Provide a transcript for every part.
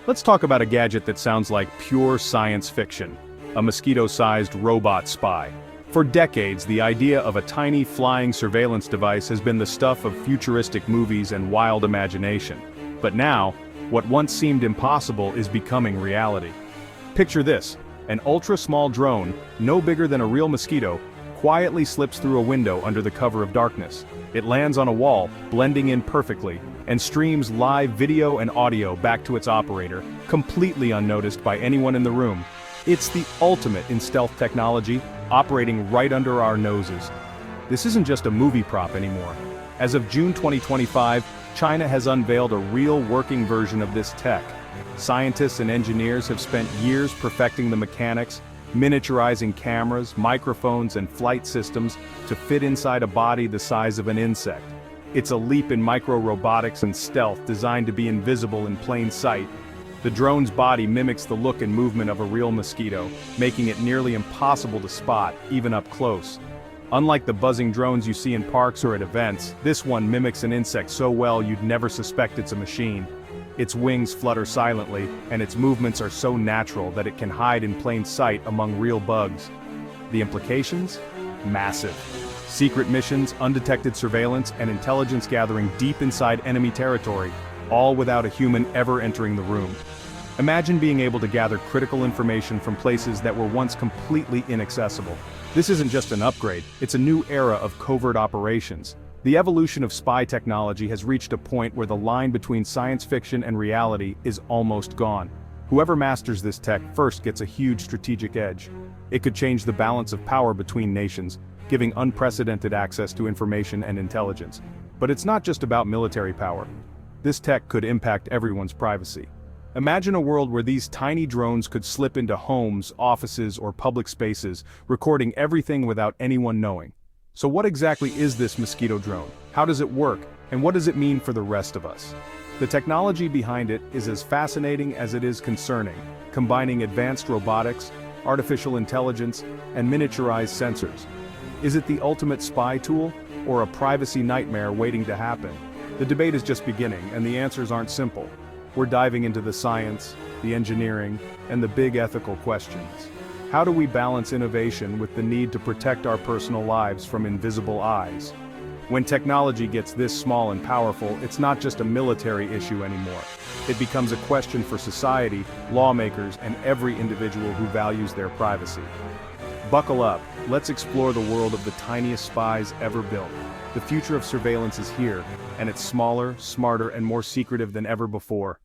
Let's talk about a gadget that sounds like pure science fiction, a mosquito-sized robot spy. For decades, the idea of a tiny flying surveillance device has been the stuff of futuristic movies and wild imagination. But now, what once seemed impossible is becoming reality. Picture this, an ultra-small drone, no bigger than a real mosquito, quietly slips through a window under the cover of darkness. It lands on a wall, blending in perfectly, and streams live video and audio back to its operator, completely unnoticed by anyone in the room. It's the ultimate in stealth technology, operating right under our noses. This isn't just a movie prop anymore. As of June 2025, China has unveiled a real working version of this tech. Scientists and engineers have spent years perfecting the mechanics, miniaturizing cameras, microphones, and flight systems to fit inside a body the size of an insect. It's a leap in micro-robotics and stealth designed to be invisible in plain sight. The drone's body mimics the look and movement of a real mosquito, making it nearly impossible to spot, even up close. Unlike the buzzing drones you see in parks or at events, this one mimics an insect so well you'd never suspect it's a machine. Its wings flutter silently, and its movements are so natural that it can hide in plain sight among real bugs. The implications? Massive. Secret missions, undetected surveillance, and intelligence gathering deep inside enemy territory, all without a human ever entering the room. Imagine being able to gather critical information from places that were once completely inaccessible. This isn't just an upgrade, it's a new era of covert operations. The evolution of spy technology has reached a point where the line between science fiction and reality is almost gone. Whoever masters this tech first gets a huge strategic edge. It could change the balance of power between nations, giving unprecedented access to information and intelligence. But it's not just about military power. This tech could impact everyone's privacy. Imagine a world where these tiny drones could slip into homes, offices, or public spaces, recording everything without anyone knowing. So what exactly is this mosquito drone? How does it work? And what does it mean for the rest of us? The technology behind it is as fascinating as it is concerning, combining advanced robotics, artificial intelligence, and miniaturized sensors. Is it the ultimate spy tool, or a privacy nightmare waiting to happen? The debate is just beginning, and the answers aren't simple. We're diving into the science, the engineering, and the big ethical questions. How do we balance innovation with the need to protect our personal lives from invisible eyes? When technology gets this small and powerful, it's not just a military issue anymore. It becomes a question for society, lawmakers, and every individual who values their privacy. Buckle up, let's explore the world of the tiniest spies ever built. The future of surveillance is here, and it's smaller, smarter, and more secretive than ever before.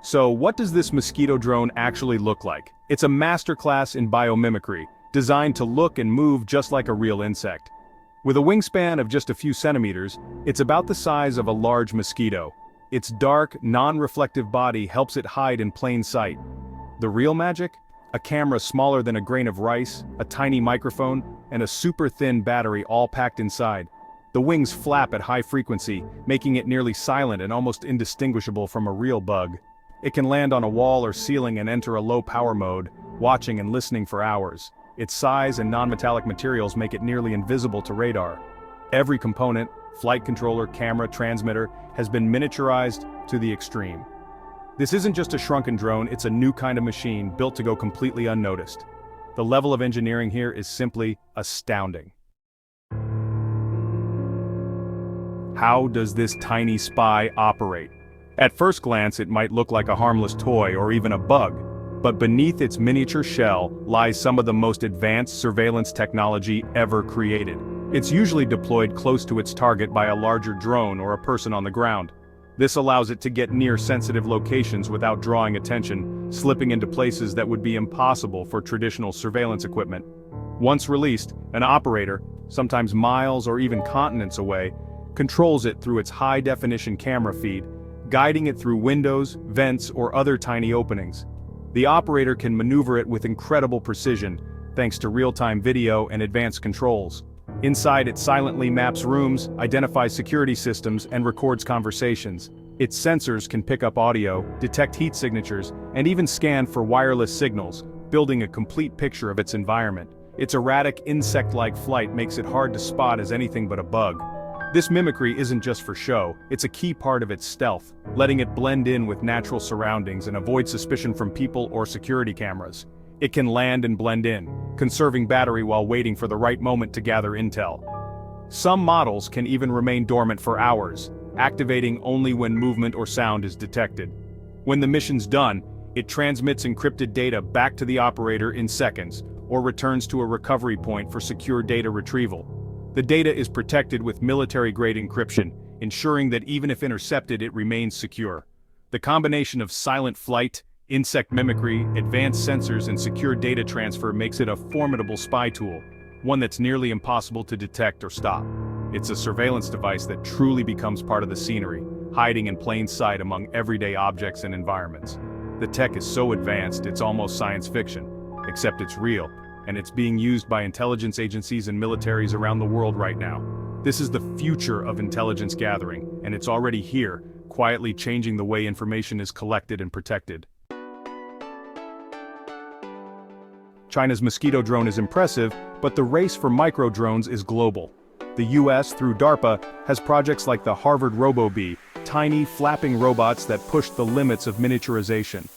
So, what does this mosquito drone actually look like? It's a masterclass in biomimicry, designed to look and move just like a real insect. With a wingspan of just a few centimeters, it's about the size of a large mosquito. Its dark, non-reflective body helps it hide in plain sight. The real magic? A camera smaller than a grain of rice, a tiny microphone, and a super thin battery all packed inside. The wings flap at high frequency, making it nearly silent and almost indistinguishable from a real bug. It can land on a wall or ceiling and enter a low power mode, watching and listening for hours. Its size and non-metallic materials make it nearly invisible to radar. Every component, flight controller, camera, transmitter, has been miniaturized to the extreme. This isn't just a shrunken drone, it's a new kind of machine built to go completely unnoticed. The level of engineering here is simply astounding. How does this tiny spy operate? At first glance, it might look like a harmless toy or even a bug, but beneath its miniature shell lies some of the most advanced surveillance technology ever created. It's usually deployed close to its target by a larger drone or a person on the ground. This allows it to get near sensitive locations without drawing attention, slipping into places that would be impossible for traditional surveillance equipment. Once released, an operator, sometimes miles or even continents away, controls it through its high-definition camera feed, guiding it through windows, vents, or other tiny openings. The operator can maneuver it with incredible precision, thanks to real-time video and advanced controls. Inside, it silently maps rooms, identifies security systems, and records conversations. Its sensors can pick up audio, detect heat signatures, and even scan for wireless signals, building a complete picture of its environment. Its erratic, insect-like flight makes it hard to spot as anything but a bug. This mimicry isn't just for show, it's a key part of its stealth, letting it blend in with natural surroundings and avoid suspicion from people or security cameras. It can land and blend in, conserving battery while waiting for the right moment to gather intel. Some models can even remain dormant for hours, activating only when movement or sound is detected. When the mission's done, it transmits encrypted data back to the operator in seconds, or returns to a recovery point for secure data retrieval. The data is protected with military-grade encryption, ensuring that even if intercepted it remains secure. The combination of silent flight, insect mimicry, advanced sensors and secure data transfer makes it a formidable spy tool, one that's nearly impossible to detect or stop. It's a surveillance device that truly becomes part of the scenery, hiding in plain sight among everyday objects and environments. The tech is so advanced it's almost science fiction, except it's real, and it's being used by intelligence agencies and militaries around the world right now. This is the future of intelligence gathering, and it's already here, quietly changing the way information is collected and protected. China's mosquito drone is impressive, but the race for micro-drones is global. The US, through DARPA, has projects like the Harvard RoboBee, tiny, flapping robots that push the limits of miniaturization.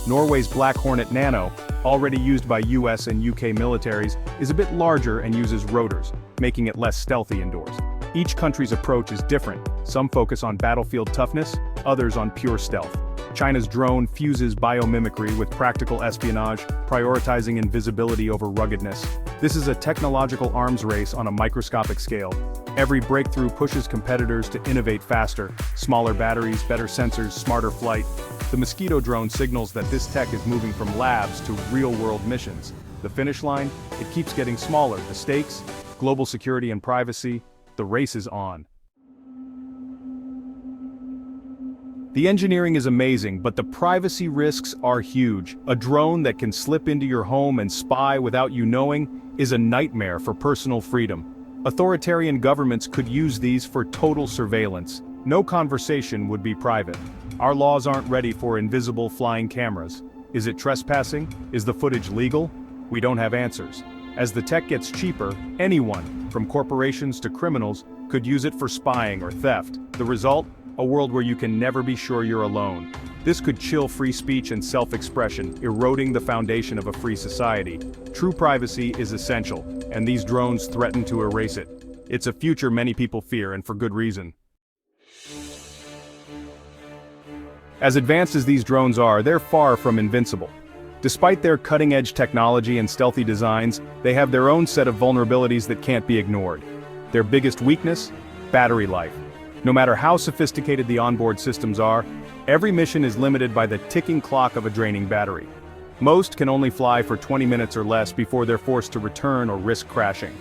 Norway's Black Hornet Nano, already used by US and UK militaries, is a bit larger and uses rotors, making it less stealthy indoors. Each country's approach is different. Some focus on battlefield toughness, others on pure stealth. China's drone fuses biomimicry with practical espionage, prioritizing invisibility over ruggedness. This is a technological arms race on a microscopic scale. Every breakthrough pushes competitors to innovate faster, smaller batteries, better sensors, smarter flight. The mosquito drone signals that this tech is moving from labs to real-world missions. The finish line? It keeps getting smaller. The stakes? Global security and privacy. The race is on. The engineering is amazing, but the privacy risks are huge. A drone that can slip into your home and spy without you knowing is a nightmare for personal freedom. Authoritarian governments could use these for total surveillance. No conversation would be private. Our laws aren't ready for invisible flying cameras. Is it trespassing? Is the footage legal? We don't have answers. As the tech gets cheaper, anyone, from corporations to criminals, could use it for spying or theft. The result? A world where you can never be sure you're alone. This could chill free speech and self-expression, eroding the foundation of a free society. True privacy is essential, and these drones threaten to erase it. It's a future many people fear, and for good reason. As advanced as these drones are, they're far from invincible. Despite their cutting-edge technology and stealthy designs, they have their own set of vulnerabilities that can't be ignored. Their biggest weakness? Battery life. No matter how sophisticated the onboard systems are, every mission is limited by the ticking clock of a draining battery. Most can only fly for 20 minutes or less before they're forced to return or risk crashing.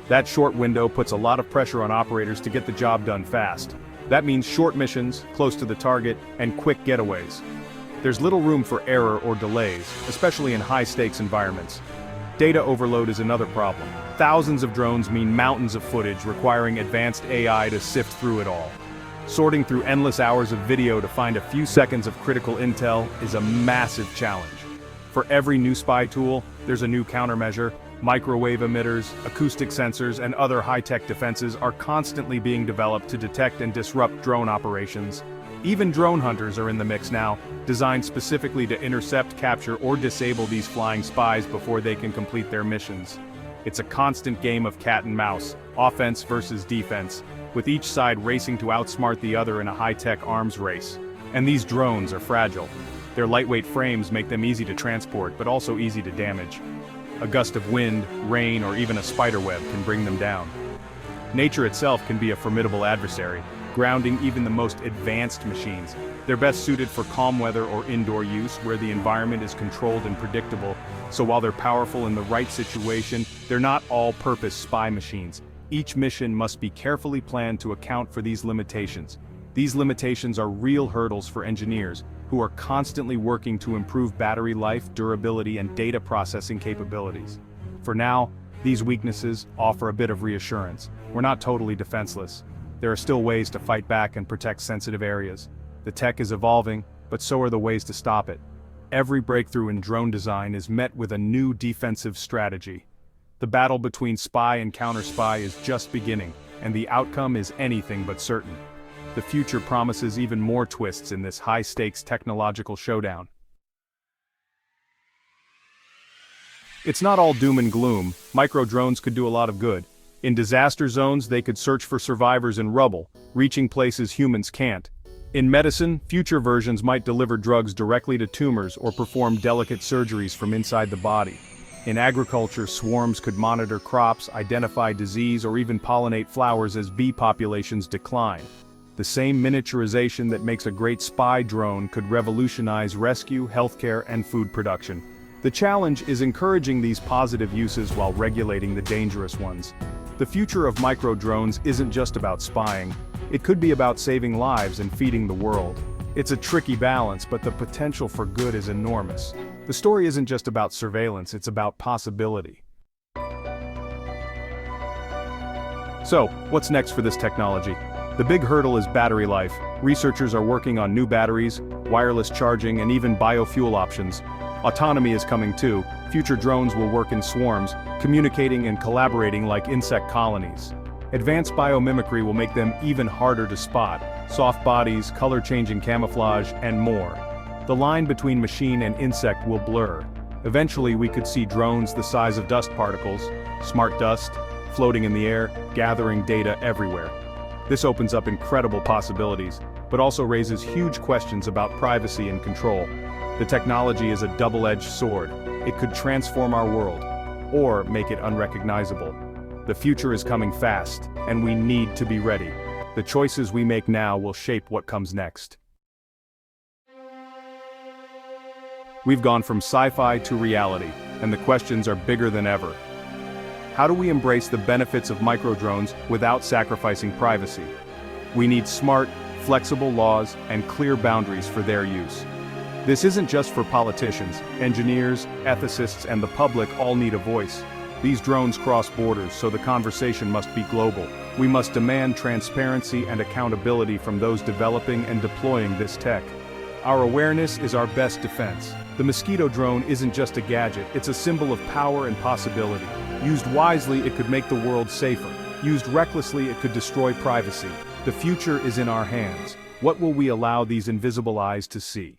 That short window puts a lot of pressure on operators to get the job done fast. That means short missions, close to the target, and quick getaways. There's little room for error or delays, especially in high-stakes environments. Data overload is another problem. Thousands of drones mean mountains of footage requiring advanced AI to sift through it all. Sorting through endless hours of video to find a few seconds of critical intel is a massive challenge. For every new spy tool, there's a new countermeasure. Microwave emitters, acoustic sensors, and other high-tech defenses are constantly being developed to detect and disrupt drone operations. Even drone hunters are in the mix now, designed specifically to intercept, capture, or disable these flying spies before they can complete their missions. It's a constant game of cat and mouse, offense versus defense, with each side racing to outsmart the other in a high-tech arms race. And these drones are fragile. Their lightweight frames make them easy to transport, but also easy to damage. A gust of wind, rain, or even a spiderweb can bring them down. Nature itself can be a formidable adversary, grounding even the most advanced machines. They're best suited for calm weather or indoor use, where the environment is controlled and predictable, so while they're powerful in the right situation, they're not all-purpose spy machines. Each mission must be carefully planned to account for these limitations. These limitations are real hurdles for engineers, who are constantly working to improve battery life, durability, and data processing capabilities. For now, these weaknesses offer a bit of reassurance. We're not totally defenseless. There are still ways to fight back and protect sensitive areas. The tech is evolving, but so are the ways to stop it. Every breakthrough in drone design is met with a new defensive strategy. The battle between spy and counter-spy is just beginning, and the outcome is anything but certain. The future promises even more twists in this high-stakes technological showdown. It's not all doom and gloom. Micro-drones could do a lot of good. In disaster zones, they could search for survivors in rubble, reaching places humans can't. In medicine, future versions might deliver drugs directly to tumors or perform delicate surgeries from inside the body. In agriculture, swarms could monitor crops, identify disease, or even pollinate flowers as bee populations decline. The same miniaturization that makes a great spy drone could revolutionize rescue, healthcare, and food production. The challenge is encouraging these positive uses while regulating the dangerous ones. The future of micro-drones isn't just about spying. It could be about saving lives and feeding the world. It's a tricky balance, but the potential for good is enormous. The story isn't just about surveillance, it's about possibility. So, what's next for this technology? The big hurdle is battery life. Researchers are working on new batteries, wireless charging, and even biofuel options. Autonomy is coming too. Future drones will work in swarms, communicating and collaborating like insect colonies. Advanced biomimicry will make them even harder to spot. Soft bodies, color-changing camouflage, and more. The line between machine and insect will blur. Eventually we could see drones the size of dust particles, smart dust, floating in the air, gathering data everywhere. This opens up incredible possibilities, but also raises huge questions about privacy and control. The technology is a double-edged sword. It could transform our world, or make it unrecognizable. The future is coming fast, and we need to be ready. The choices we make now will shape what comes next. We've gone from sci-fi to reality, and the questions are bigger than ever. How do we embrace the benefits of micro-drones without sacrificing privacy? We need smart, flexible laws and clear boundaries for their use. This isn't just for politicians. Engineers, ethicists, and the public all need a voice. These drones cross borders, so the conversation must be global. We must demand transparency and accountability from those developing and deploying this tech. Our awareness is our best defense. The mosquito drone isn't just a gadget, it's a symbol of power and possibility. Used wisely, it could make the world safer. Used recklessly, it could destroy privacy. The future is in our hands. What will we allow these invisible eyes to see?